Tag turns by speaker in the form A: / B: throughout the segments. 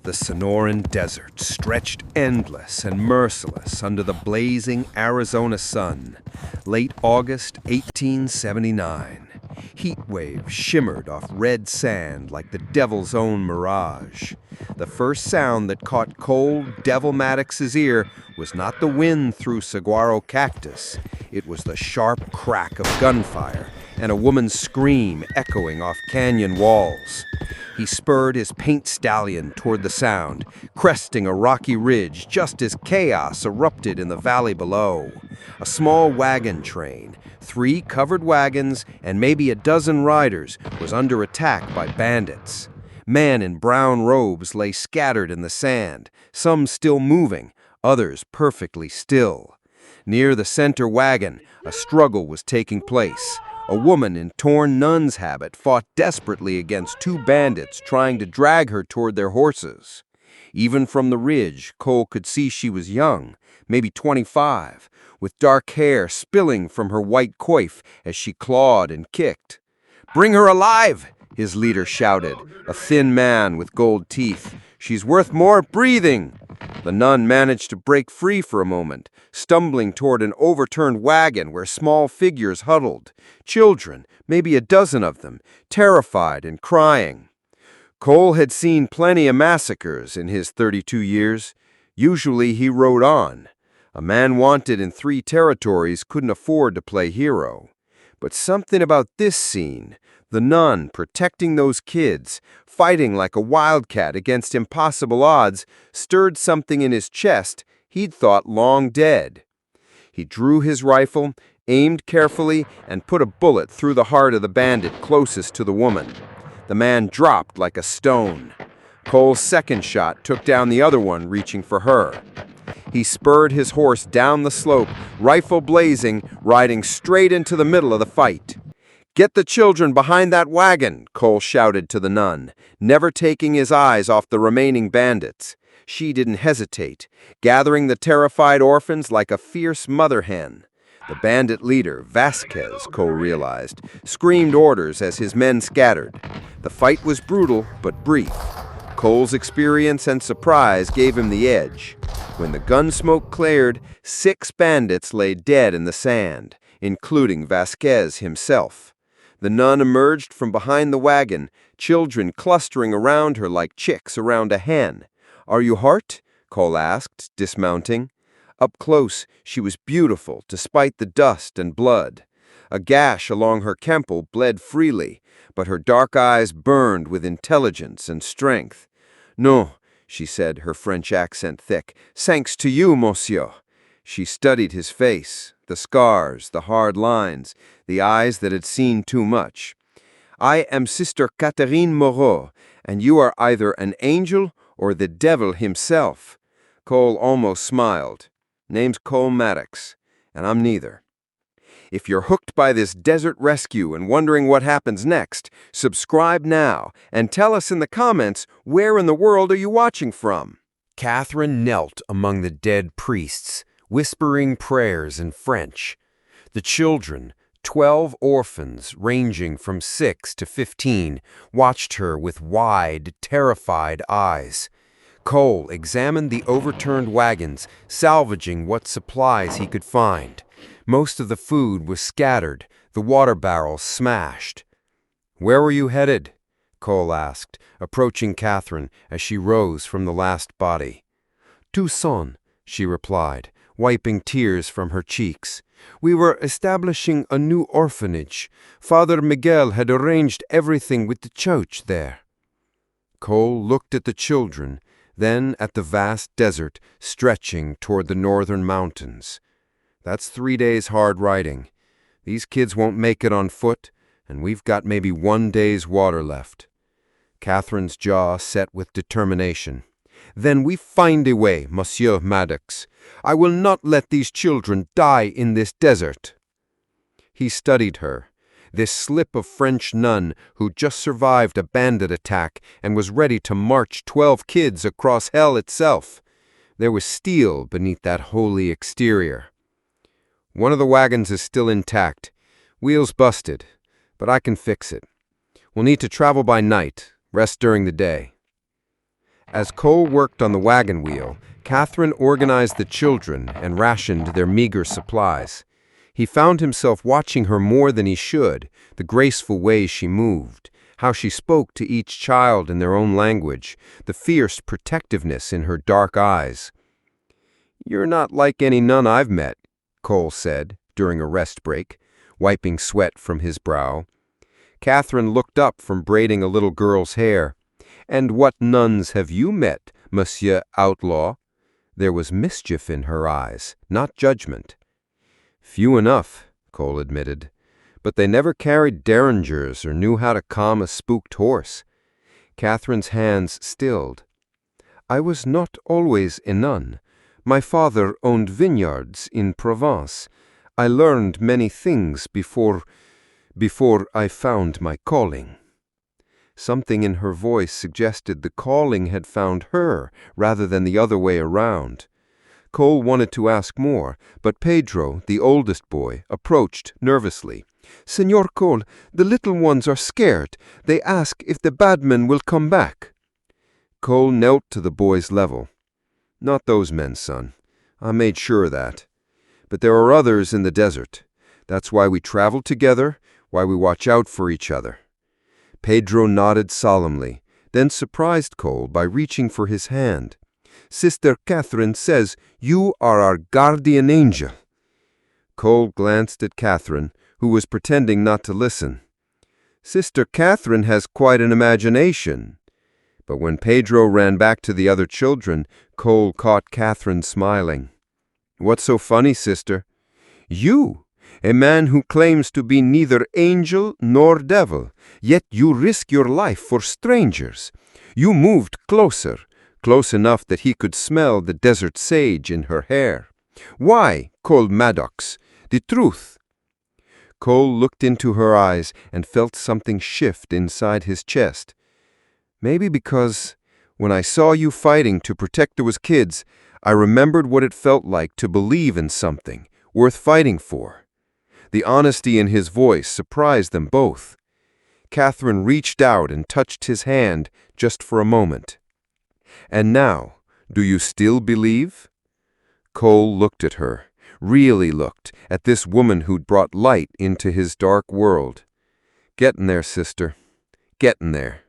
A: The Sonoran Desert stretched endless and merciless under the blazing Arizona sun. Late August 1879. Heat waves shimmered off red sand like the devil's own mirage. The first sound that caught cold Devil Maddox's ear was not the wind through saguaro cactus. It was the sharp crack of gunfire and a woman's scream echoing off canyon walls. He spurred his paint stallion toward the sound, cresting a rocky ridge just as chaos erupted in the valley below. A small wagon train, 3 covered wagons, and maybe a dozen riders was under attack by bandits. Men in brown robes lay scattered in the sand, some still moving, others perfectly still. Near the center wagon, a struggle was taking place. A woman in torn nun's habit fought desperately against 2 bandits trying to drag her toward their horses. Even from the ridge, Cole could see she was young, maybe 25, with dark hair spilling from her white coif as she clawed and kicked. "Bring her alive!" his leader shouted, a thin man with gold teeth. "She's worth more breathing!" The nun managed to break free for a moment, stumbling toward an overturned wagon where small figures huddled. Children, maybe a dozen of them, terrified and crying. Cole had seen plenty of massacres in his 32 years. Usually he rode on. A man wanted in 3 territories couldn't afford to play hero. But something about this scene, the nun protecting those kids, fighting like a wildcat against impossible odds, stirred something in his chest he'd thought long dead. He drew his rifle, aimed carefully, and put a bullet through the heart of the bandit closest to the woman. The man dropped like a stone. Cole's second shot took down the other one, reaching for her. He spurred his horse down the slope, rifle blazing, riding straight into the middle of the fight. "Get the children behind that wagon," Cole shouted to the nun, never taking his eyes off the remaining bandits. She didn't hesitate, gathering the terrified orphans like a fierce mother hen. The bandit leader, Vasquez, Cole realized, screamed orders as his men scattered. The fight was brutal but brief. Cole's experience and surprise gave him the edge. When the gun smoke cleared, 6 bandits lay dead in the sand, including Vasquez himself. The nun emerged from behind the wagon, children clustering around her like chicks around a hen. "Are you hurt?" Cole asked, dismounting. Up close, she was beautiful despite the dust and blood. A gash along her temple bled freely, but her dark eyes burned with intelligence and strength. "No," she said, her French accent thick. "Thanks to you, monsieur." She studied his face, the scars, the hard lines, the eyes that had seen too much. "I am Sister Catherine Moreau, and you are either an angel or the devil himself." Cole almost smiled. "Name's Cole Maddox, and I'm neither." If you're hooked by this desert rescue and wondering what happens next, subscribe now and tell us in the comments, where in the world are you watching from? Catherine knelt among the dead priests, whispering prayers in French. The children, 12 orphans ranging from 6 to 15, watched her with wide, terrified eyes. Cole examined the overturned wagons, salvaging what supplies he could find. Most of the food was scattered, the water barrels smashed. "Where were you headed?" Cole asked, approaching Catherine as she rose from the last body. "Tucson," she replied, wiping tears from her cheeks. "We were establishing a new orphanage. Father Miguel had arranged everything with the church there." Cole looked at the children, then at the vast desert stretching toward the northern mountains. That's 3 days hard riding. These kids won't make it on foot, and we've got maybe 1 day's water left. Catherine's jaw set with determination. "Then we find a way, Monsieur Maddox. I will not let these children die in this desert." He studied her, this slip of French nun who just survived a bandit attack and was ready to march 12 kids across hell itself. There was steel beneath that holy exterior. "One of the wagons is still intact. Wheels busted, but I can fix it. We'll need to travel by night, rest during the day." As Cole worked on the wagon wheel, Catherine organized the children and rationed their meager supplies. He found himself watching her more than he should, the graceful way she moved, how she spoke to each child in their own language, the fierce protectiveness in her dark eyes. "You're not like any nun I've met," Cole said during a rest break, wiping sweat from his brow. Catherine looked up from braiding a little girl's hair. "And what nuns have you met, Monsieur Outlaw?" There was mischief in her eyes, not judgment. "Few enough," Cole admitted, "but they never carried derringers or knew how to calm a spooked horse." Catherine's hands stilled. "I was not always a nun. My father owned vineyards in Provence. I learned many things before I found my calling." Something in her voice suggested the calling had found her rather than the other way around. Cole wanted to ask more, but Pedro, the oldest boy, approached nervously. "Senor Cole, the little ones are scared. They ask if the bad men will come back." Cole knelt to the boy's level. "Not those men, son. I made sure of that. But there are others in the desert. That's why we travel together, why we watch out for each other." Pedro nodded solemnly, then surprised Cole by reaching for his hand. "Sister Catherine says you are our guardian angel." Cole glanced at Catherine, who was pretending not to listen. "Sister Catherine has quite an imagination." But when Pedro ran back to the other children, Cole caught Catherine smiling. "What's so funny, sister? You, a man who claims to be neither angel nor devil, yet you risk your life for strangers. You moved closer, close enough that he could smell the desert sage in her hair. Why, Cole Maddox? The truth." Cole looked into her eyes and felt something shift inside his chest. "Maybe because when I saw you fighting to protect those kids, I remembered what it felt like to believe in something worth fighting for." The honesty in his voice surprised them both. Catherine reached out and touched his hand just for a moment. "And now, do you still believe?" Cole looked at her, really looked at this woman who'd brought light into his dark world. "Getting there, sister. Getting there."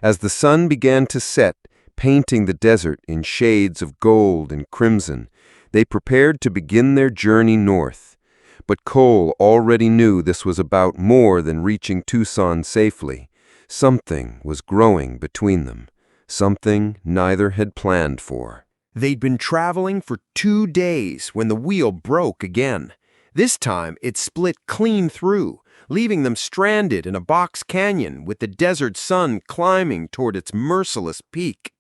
A: As the sun began to set, painting the desert in shades of gold and crimson, they prepared to begin their journey north. But Cole already knew this was about more than reaching Tucson safely. Something was growing between them, something neither had planned for.
B: They'd been traveling for 2 days when the wheel broke again. This time it split clean through, leaving them stranded in a box canyon with the desert sun climbing toward its merciless peak.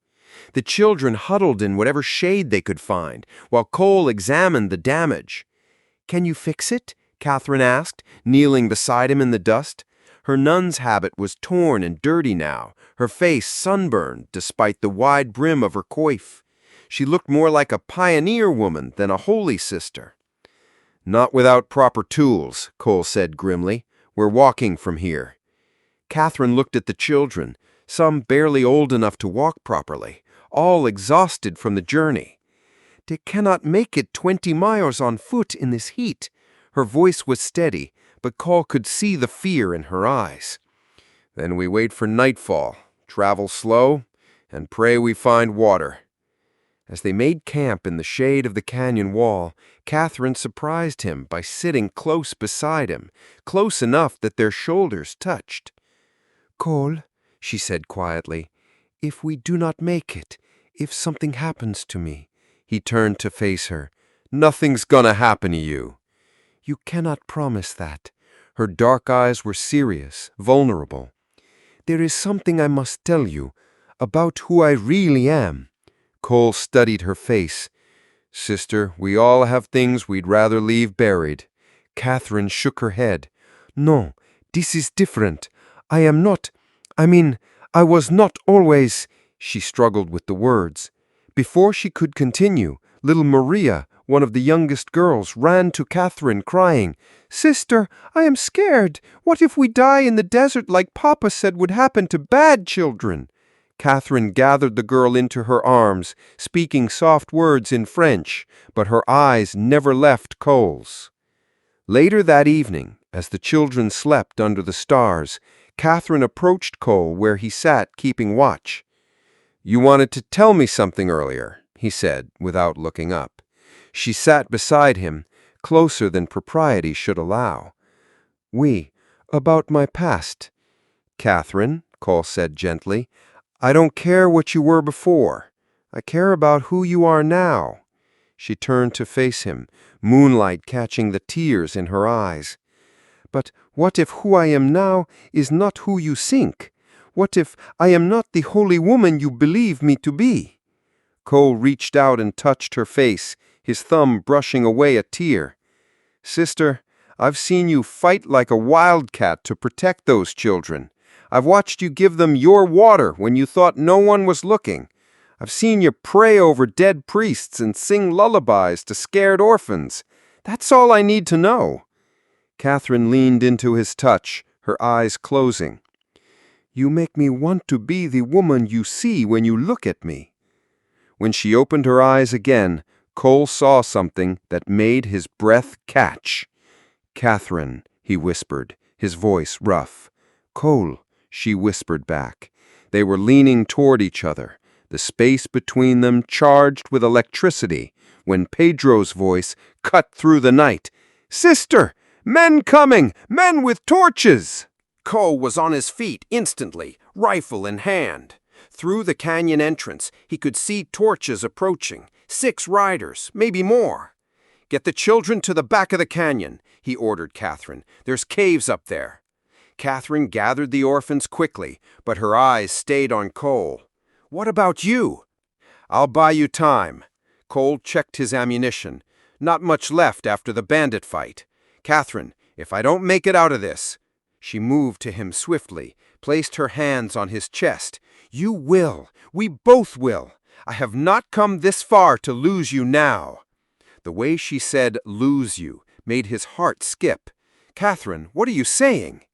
B: The children huddled in whatever shade they could find, while Cole examined the damage. "Can you fix it?" Catherine asked, kneeling beside him in the dust. Her nun's habit was torn and dirty now, her face sunburned despite the wide brim of her coif. She looked more like a pioneer woman than a holy sister. "Not without proper tools," Cole said grimly. "We're walking from here." Catherine looked at the children, some barely old enough to walk properly, all exhausted from the journey. "They cannot make it 20 miles on foot in this heat." Her voice was steady, but Cole could see the fear in her eyes. "Then we wait for nightfall, travel slow, and pray we find water." As they made camp in the shade of the canyon wall, Catherine surprised him by sitting close beside him, close enough that their shoulders touched. "Cole," she said quietly, "if we do not make it, if something happens to me—" He turned to face her. "Nothing's gonna happen to you." "You cannot promise that." Her dark eyes were serious, vulnerable. "There is something I must tell you about who I really am." Cole studied her face. "Sister, we all have things we'd rather leave buried." Catherine shook her head. "No, this is different. I am not, I was not always—" She struggled with the words. Before she could continue, little Maria, one of the youngest girls, ran to Catherine, crying, "Sister, I am scared. What if we die in the desert like Papa said would happen to bad children?" Catherine gathered the girl into her arms, speaking soft words in French, but her eyes never left Cole's. Later that evening, as the children slept under the stars, Catherine approached Cole where he sat keeping watch. "You wanted to tell me something earlier," he said, without looking up. She sat beside him, closer than propriety should allow. "Oui, about my past." "Catherine," Cole said gently, "I don't care what you were before. I care about who you are now." She turned to face him, moonlight catching the tears in her eyes. "But what if who I am now is not who you think? What if I am not the holy woman you believe me to be?" Cole reached out and touched her face, his thumb brushing away a tear. "Sister, I've seen you fight like a wildcat to protect those children. I've watched you give them your water when you thought no one was looking. I've seen you pray over dead priests and sing lullabies to scared orphans. That's all I need to know." Catherine leaned into his touch, her eyes closing. "You make me want to be the woman you see when you look at me." When she opened her eyes again, Cole saw something that made his breath catch. "Catherine," he whispered, his voice rough. "Cole," she whispered back. They were leaning toward each other, the space between them charged with electricity, when Pedro's voice cut through the night. "Sister! Men coming! Men with torches!" Cole was on his feet instantly, rifle in hand. Through the canyon entrance, he could see torches approaching, 6 riders, maybe more. "Get the children to the back of the canyon," he ordered Catherine. "There's caves up there." Catherine gathered the orphans quickly, but her eyes stayed on Cole. "What about you?" "I'll buy you time." Cole checked his ammunition. "Not much left after the bandit fight. Catherine, if I don't make it out of this—" She moved to him swiftly, placed her hands on his chest. "You will. We both will. I have not come this far to lose you now." The way she said, "lose you," made his heart skip. "Catherine, what are you saying?"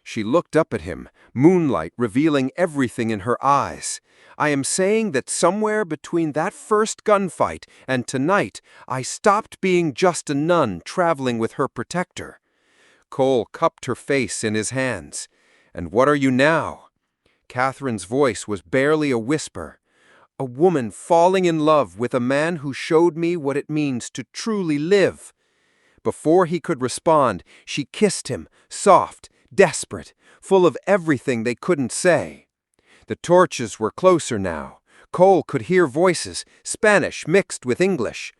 B: She looked up at him, moonlight revealing everything in her eyes. "I am saying that somewhere between that first gunfight and tonight, I stopped being just a nun traveling with her protector." Cole cupped her face in his hands. "And what are you now?" Catherine's voice was barely a whisper. "A woman falling in love with a man who showed me what it means to truly live." Before he could respond, she kissed him, soft, desperate, full of everything they couldn't say. The torches were closer now. Cole could hear voices, Spanish mixed with English.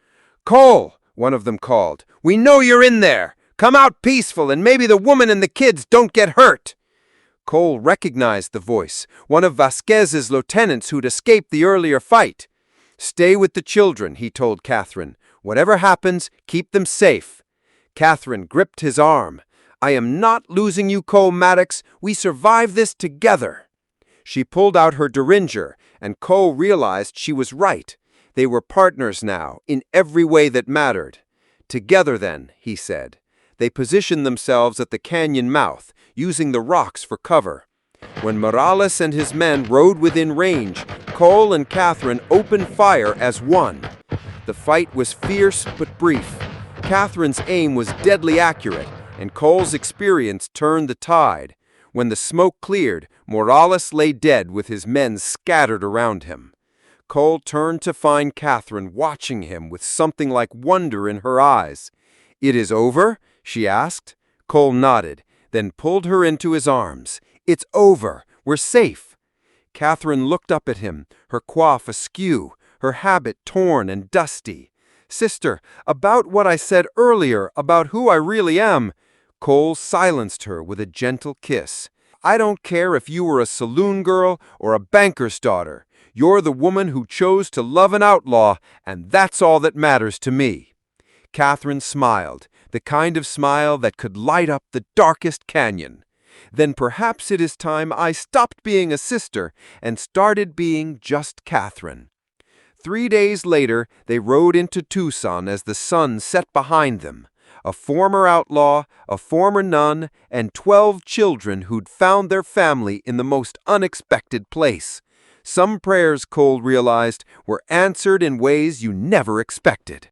B: "Cole," one of them called, "we know you're in there. Come out peaceful and maybe the woman and the kids don't get hurt." Cole recognized the voice, one of Vasquez's lieutenants who'd escaped the earlier fight. "Stay with the children," he told Catherine. "Whatever happens, keep them safe." Catherine gripped his arm. "I am not losing you, Cole Maddox. We survive this together." She pulled out her derringer, and Cole realized she was right. They were partners now, in every way that mattered. "Together then," he said. They positioned themselves at the canyon mouth, using the rocks for cover. When Morales and his men rode within range, Cole and Catherine opened fire as one. The fight was fierce but brief. Catherine's aim was deadly accurate, and Cole's experience turned the tide. When the smoke cleared, Morales lay dead with his men scattered around him. Cole turned to find Catherine watching him with something like wonder in her eyes. "It is over?" she asked. Cole nodded, then pulled her into his arms. "It's over. We're safe." Catherine looked up at him, her coif askew, her habit torn and dusty. "Sister, about what I said earlier, about who I really am." Cole silenced her with a gentle kiss. "I don't care if you were a saloon girl or a banker's daughter. You're the woman who chose to love an outlaw, and that's all that matters to me." Catherine smiled, the kind of smile that could light up the darkest canyon. "Then perhaps it is time I stopped being a sister and started being just Catherine." 3 days later, they rode into Tucson as the sun set behind them. A former outlaw, a former nun, and 12 children who'd found their family in the most unexpected place. Some prayers, Cole realized, were answered in ways you never expected.